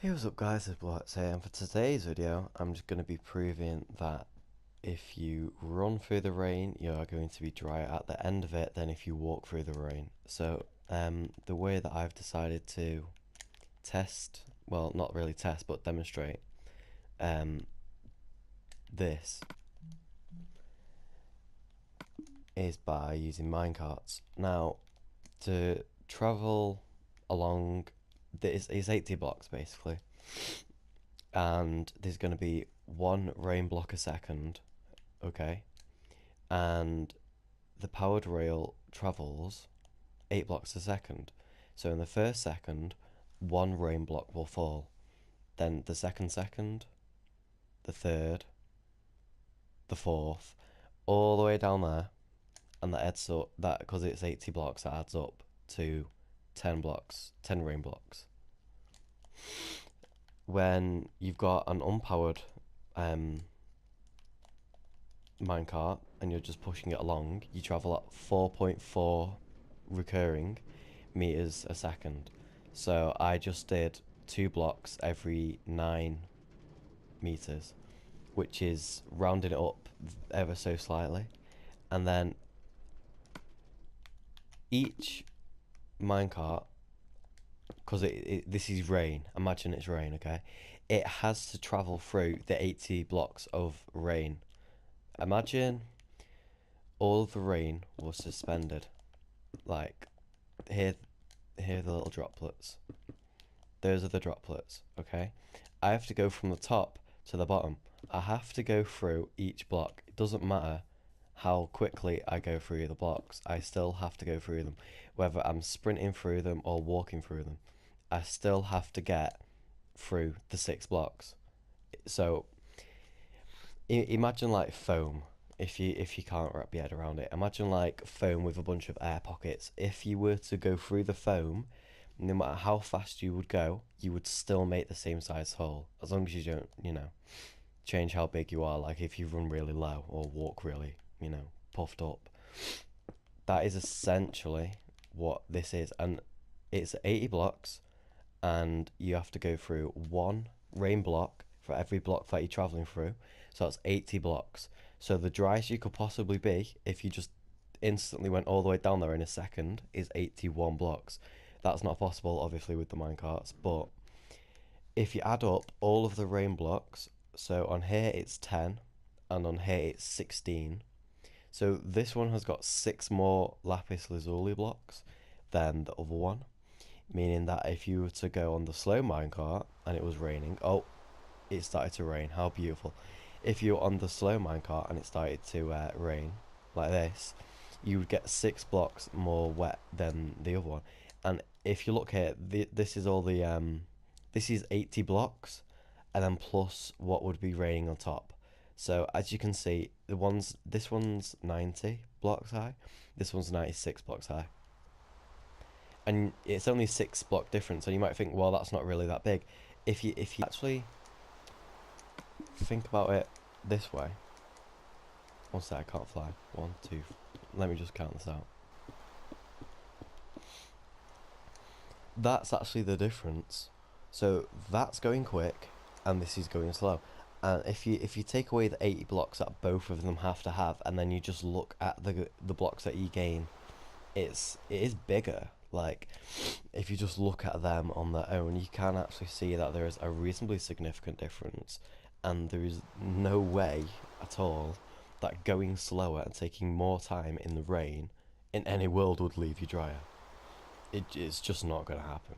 Hey, what's up guys, it's Blotz here, and for today's video I'm just going to be proving that if you run through the rain you are going to be drier at the end of it than if you walk through the rain. So the way that I've decided to test, well not really test but demonstrate this is by using minecarts. Now to travel along, this is 80 blocks basically, and there's going to be one rain block a second, okay, and the powered rail travels 8 blocks a second. So in the first second, one rain block will fall, then the second, the third, the fourth, all the way down there, and that adds up, that because it's 80 blocks, that adds up to 10 blocks, 10 rain blocks. When you've got an unpowered minecart and you're just pushing it along, you travel at 4.4 recurring meters a second. So I just did 2 blocks every 9 meters, which is rounding it up ever so slightly. And then each minecart, because this is rain, imagine it's rain, okay, it has to travel through the 80 blocks of rain. Imagine all of the rain was suspended, like here are the little droplets, those are the droplets, okay. I have to go from the top to the bottom. I have to go through each block. It doesn't matter how quickly I go through the blocks, I still have to go through them. Whether I'm sprinting through them or walking through them, I still have to get through the 6 blocks. So imagine like foam. If you can't wrap your head around it, imagine like foam with a bunch of air pockets. If you were to go through the foam, no matter how fast you would go, you would still make the same size hole, as long as you don't, change how big you are. Like if you run really low or walk really, puffed up. That is essentially what this is, and it's 80 blocks, and you have to go through one rain block for every block that you're traveling through. So that's 80 blocks. So the driest you could possibly be, if you just instantly went all the way down there in a second, is 81 blocks. That's not possible, obviously, with the minecarts, but if you add up all of the rain blocks, so on here it's 10, and on here it's 16. So this one has got 6 more lapis lazuli blocks than the other one, meaning that if you were to go on the slow minecart and it was raining, oh, it started to rain, how beautiful. If you were on the slow minecart and it started to rain like this, you would get 6 blocks more wet than the other one. And if you look here, this is all the this is 80 blocks, and then plus what would be raining on top. So as you can see, this one's 90 blocks high, this one's 96 blocks high, and it's only 6 block difference. And you might think, well, that's not really that big. If you actually think about it this way, one sec, I can't fly. 1, 2. Let me just count this out. That's actually the difference. So that's going quick, and this is going slow. And if you take away the 80 blocks that both of them have to have, and then you just look at the blocks that you gain, it is bigger. Like if you just look at them on their own, you can actually see that there is a reasonably significant difference, and there is no way at all that going slower and taking more time in the rain in any world would leave you drier. It's just not going to happen.